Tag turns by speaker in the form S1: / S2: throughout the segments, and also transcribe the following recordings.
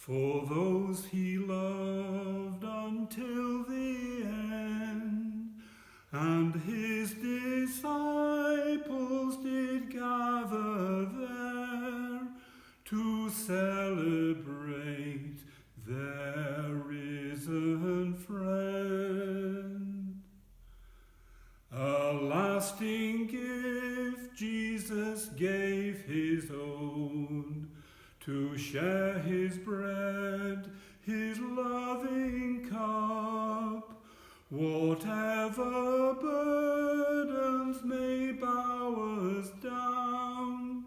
S1: for those he loved until the end. And his disciples did gather there to celebrate their risen friend. A lasting gift Jesus gave his own, to share his bread, his loving cup. Whatever burdens may bow us down,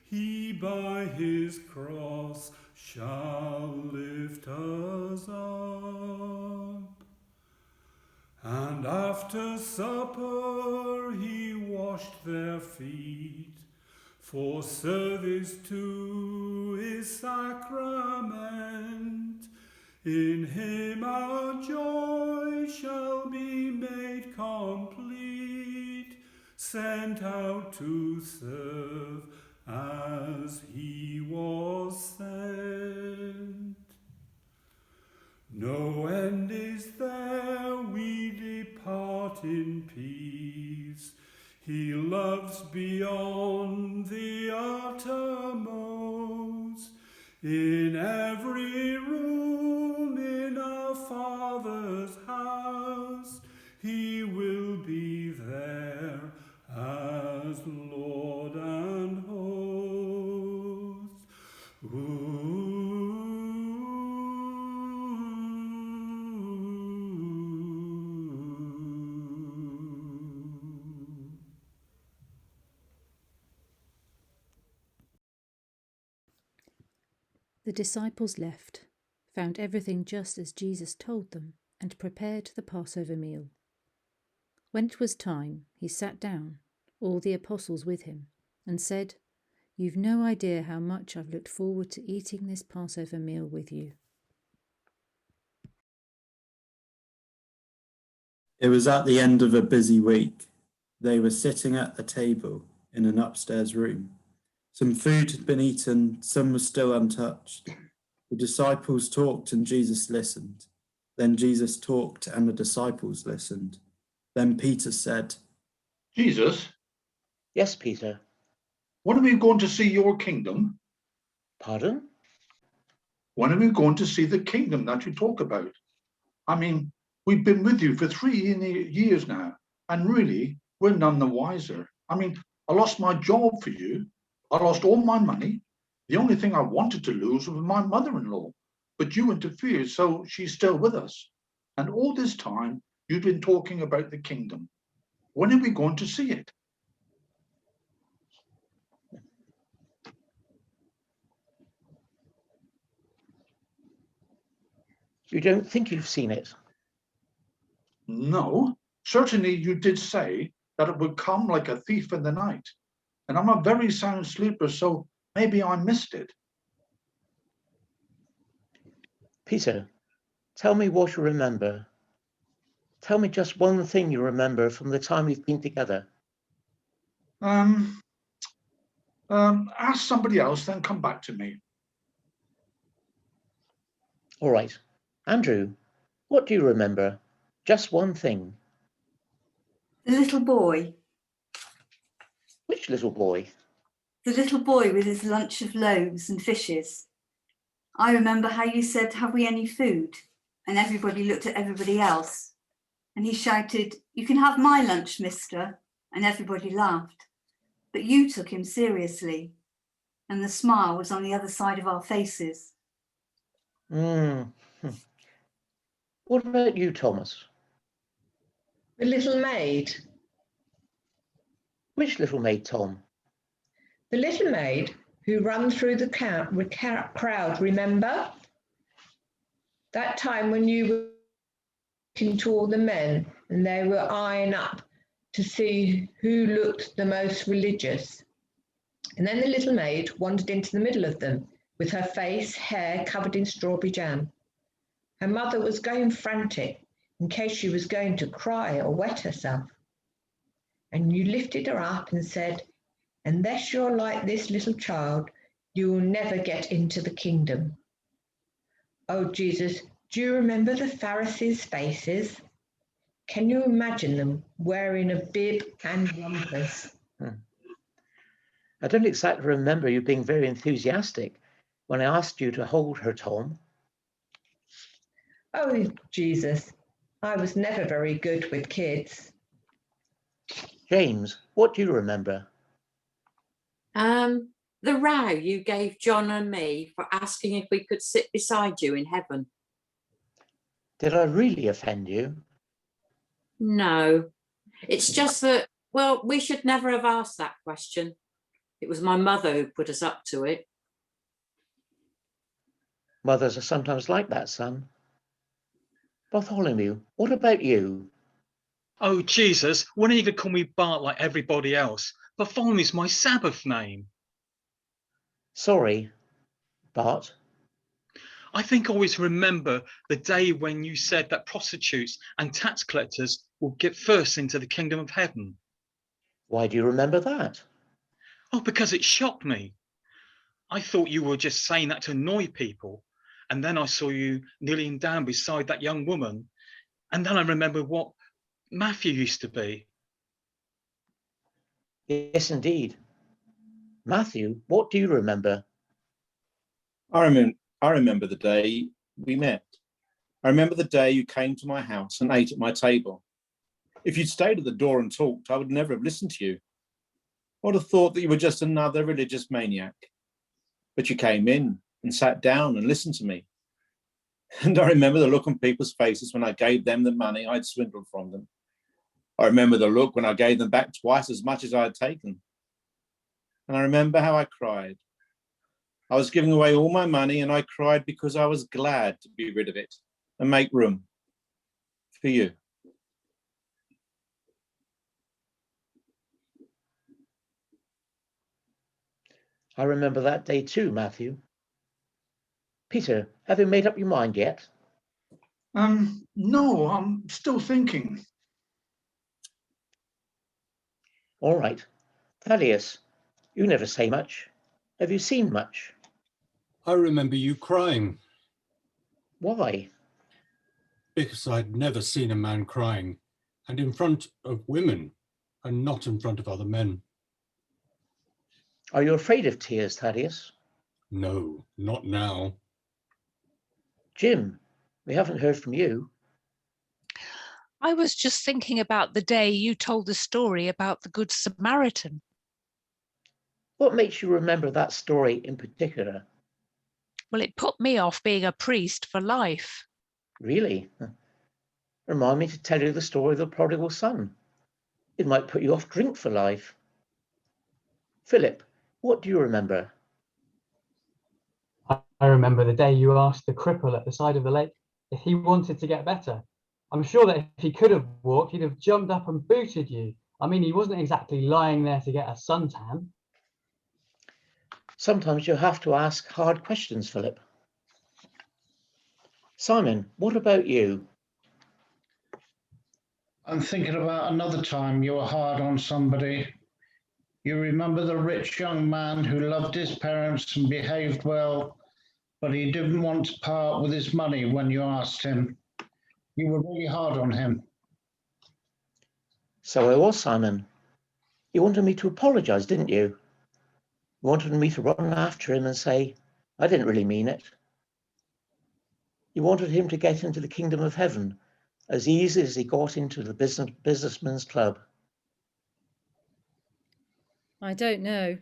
S1: he by his cross shall lift us up. And after supper he washed their feet, for service to his sacrament. In him our joy shall be made complete, sent out to serve as he was sent. No end is there, we depart in peace. He loves beyond the uttermost. In every room in our Father's house, he will be there as Lord and host.
S2: The disciples left, found everything just as Jesus told them, and prepared the Passover meal. When it was time, he sat down, all the apostles with him, and said, "You've no idea how much I've looked forward to eating this Passover meal with you."
S3: It was at the end of a busy week. They were sitting at a table in an upstairs room. Some food had been eaten, some was still untouched. The disciples talked and Jesus listened. Then Jesus talked and the disciples listened. Then Peter said,
S4: "Jesus?"
S5: "Yes, Peter."
S4: "When are we going to see your kingdom?"
S5: "Pardon?"
S4: "When are we going to see the kingdom that you talk about? I mean, we've been with you for 3 years now, and really, we're none the wiser. I mean, I lost my job for you. I lost all my money. The only thing I wanted to lose was my mother-in-law, but you interfered, so she's still with us. And all this time, you've been talking about the kingdom. When are we going to see it?"
S5: "You don't think you've seen it?"
S4: "No, certainly you did say that it would come like a thief in the night. And I'm a very sound sleeper, so maybe I missed it."
S5: "Peter, tell me what you remember. Tell me just one thing you remember from the time we've been together."
S4: Ask somebody else, then come back to me."
S5: All right. Andrew, what do you remember? Just one thing.
S6: The little boy.
S5: Which little boy?
S6: The little boy with his lunch of loaves and fishes. I remember how you said, "Have we any food?" And everybody looked at everybody else. And he shouted, "You can have my lunch, mister." And everybody laughed. But you took him seriously. And the smile was on the other side of our faces.
S5: What about you, Thomas?
S7: The little maid.
S5: Which little maid, Tom?
S7: The little maid who ran through the crowd, remember? That time when you were talking to all the men and they were eyeing up to see who looked the most religious. And then the little maid wandered into the middle of them with her hair covered in strawberry jam. Her mother was going frantic in case she was going to cry or wet herself. And you lifted her up and said, "Unless you're like this little child, you will never get into the kingdom." Oh, Jesus, do you remember the Pharisees' faces? Can you imagine them wearing a bib and jumpers?
S5: I don't exactly remember you being very enthusiastic when I asked you to hold her, Tom.
S7: Oh, Jesus, I was never very good with kids.
S5: James, what do you remember?
S8: The row you gave John and me for asking if we could sit beside you in heaven.
S5: Did I really offend you?
S8: No, it's just that, well, we should never have asked that question. It was my mother who put us up to it.
S5: Mothers are sometimes like that, son. Bartholomew, what about you?
S1: Oh, Jesus, when are you going to call me Bart like everybody else? Bartholomew's my Sabbath name.
S5: Sorry, Bart.
S1: I think I always remember the day when you said that prostitutes and tax collectors will get first into the kingdom of heaven.
S5: Why do you remember that?
S1: Oh, because it shocked me. I thought you were just saying that to annoy people. And then I saw you kneeling down beside that young woman. And then I remembered what Matthew used to be.
S5: Yes, indeed. Matthew, what do you remember?
S9: I remember the day we met. I remember the day you came to my house and ate at my table. If you'd stayed at the door and talked, I would never have listened to you. I would have thought that you were just another religious maniac. But you came in and sat down and listened to me. And I remember the look on people's faces when I gave them the money I'd swindled from them. I remember the look when I gave them back twice as much as I had taken. And I remember how I cried. I was giving away all my money and I cried because I was glad to be rid of it and make room for you.
S5: I remember that day too, Matthew. Peter, have you made up your mind yet?
S4: No, I'm still thinking.
S5: All right. Thaddeus, you never say much. Have you seen much?
S10: I remember you crying.
S5: Why?
S10: Because I'd never seen a man crying, and in front of women, and not in front of other men.
S5: Are you afraid of tears, Thaddeus?
S10: No, not now.
S5: Jim, we haven't heard from you.
S11: I was just thinking about the day you told the story about the Good Samaritan.
S5: What makes you remember that story in particular?
S11: Well, it put me off being a priest for life.
S5: Really? Remind me to tell you the story of the prodigal son. It might put you off drink for life. Philip, what do you remember?
S12: I remember the day you asked the cripple at the side of the lake if he wanted to get better. I'm sure that if he could have walked, he'd have jumped up and booted you. I mean, he wasn't exactly lying there to get a suntan.
S5: Sometimes you have to ask hard questions, Philip. Simon, what about you?
S13: I'm thinking about another time you were hard on somebody. You remember the rich young man who loved his parents and behaved well, but he didn't want to part with his money when you asked him. You were really hard on him.
S5: So I was, Simon. You wanted me to apologise, didn't you? You wanted me to run after him and say, I didn't really mean it. You wanted him to get into the kingdom of heaven as easy as he got into the businessman's club.
S2: I don't know.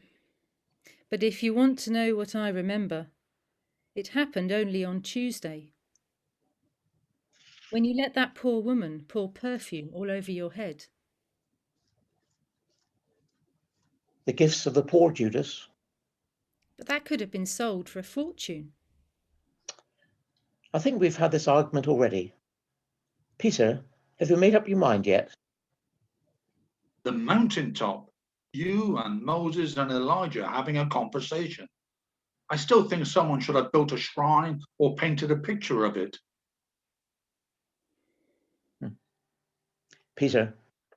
S2: But if you want to know what I remember, it happened only on Tuesday. When you let that poor woman pour perfume all over your head.
S5: The gifts of the poor, Judas.
S2: But that could have been sold for a fortune.
S5: I think we've had this argument already. Peter, have you made up your mind yet?
S4: The mountaintop, you and Moses and Elijah having a conversation. I still think someone should have built a shrine or painted a picture of it.
S5: Peter,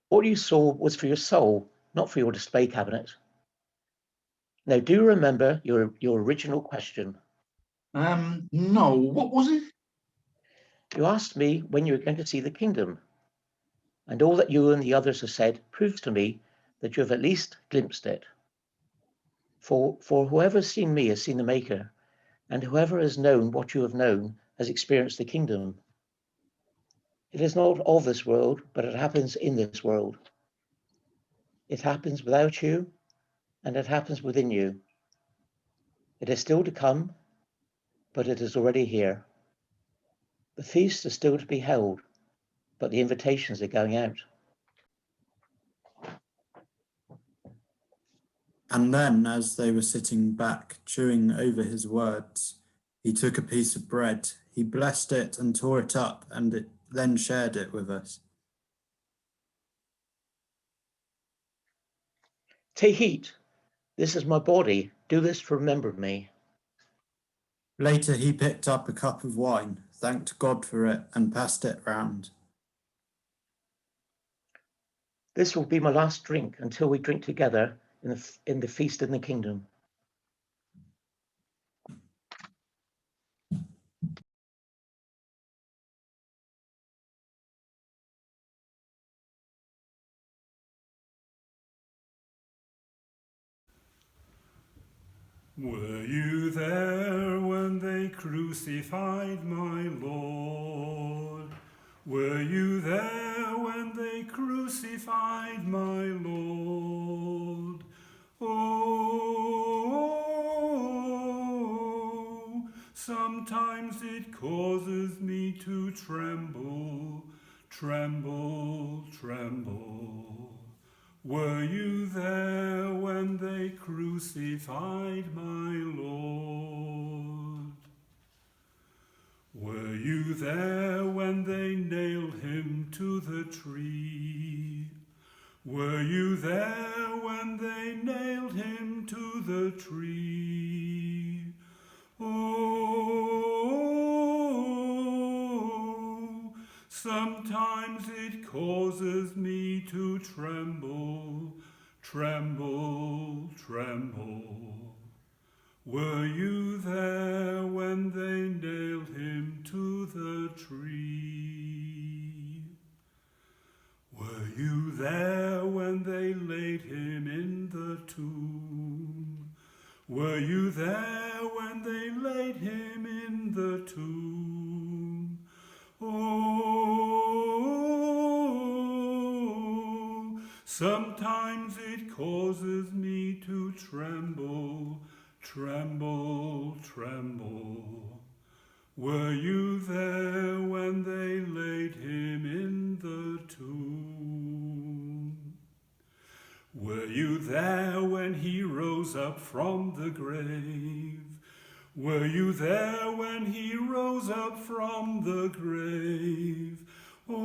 S5: what you saw was for your soul, not for your display cabinet. Now, do remember your original question.
S4: No, what was it?
S5: You asked me when you were going to see the kingdom, and all that you and the others have said proves to me that you have at least glimpsed it. For whoever has seen me has seen the Maker, and whoever has known what you have known has experienced the kingdom. It is not of this world, but it happens in this world. It happens without you, and it happens within you. It is still to come, but it is already here. The feast is still to be held, but the invitations are going out.
S3: And then, as they were sitting back, chewing over his words, he took a piece of bread, he blessed it and tore it up, and then shared it with us.
S5: Take, eat. This is my body. Do this to remember me.
S3: Later, he picked up a cup of wine, thanked God for it, and passed it round.
S5: This will be my last drink until we drink together in the feast in the kingdom.
S14: Were you there when they crucified my Lord? Were you there when they crucified my Lord? Oh, sometimes it causes me to tremble, tremble, tremble. Were you there when they crucified my Lord? Were you there when they nailed him to the tree? Were you there when they nailed him to the tree? Oh, sometimes it causes me to tremble, tremble, tremble. Were you there when they nailed him to the tree? Were you there when they laid him in the tomb? Were you there when they laid him in the tomb? Oh, sometimes it causes me to tremble, tremble, tremble. Were you there when they laid him in the tomb? Were you there when he rose up from the grave? Were you there when he rose up from the grave? Oh,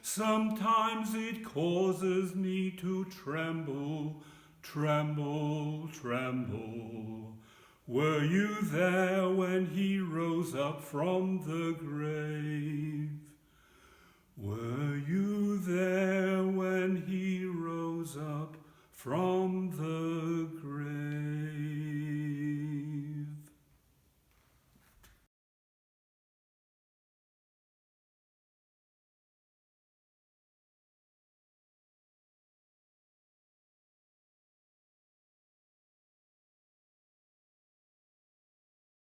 S14: sometimes it causes me to tremble, tremble, tremble. Were you there when he rose up from the grave? Were you there when he rose up from the grave?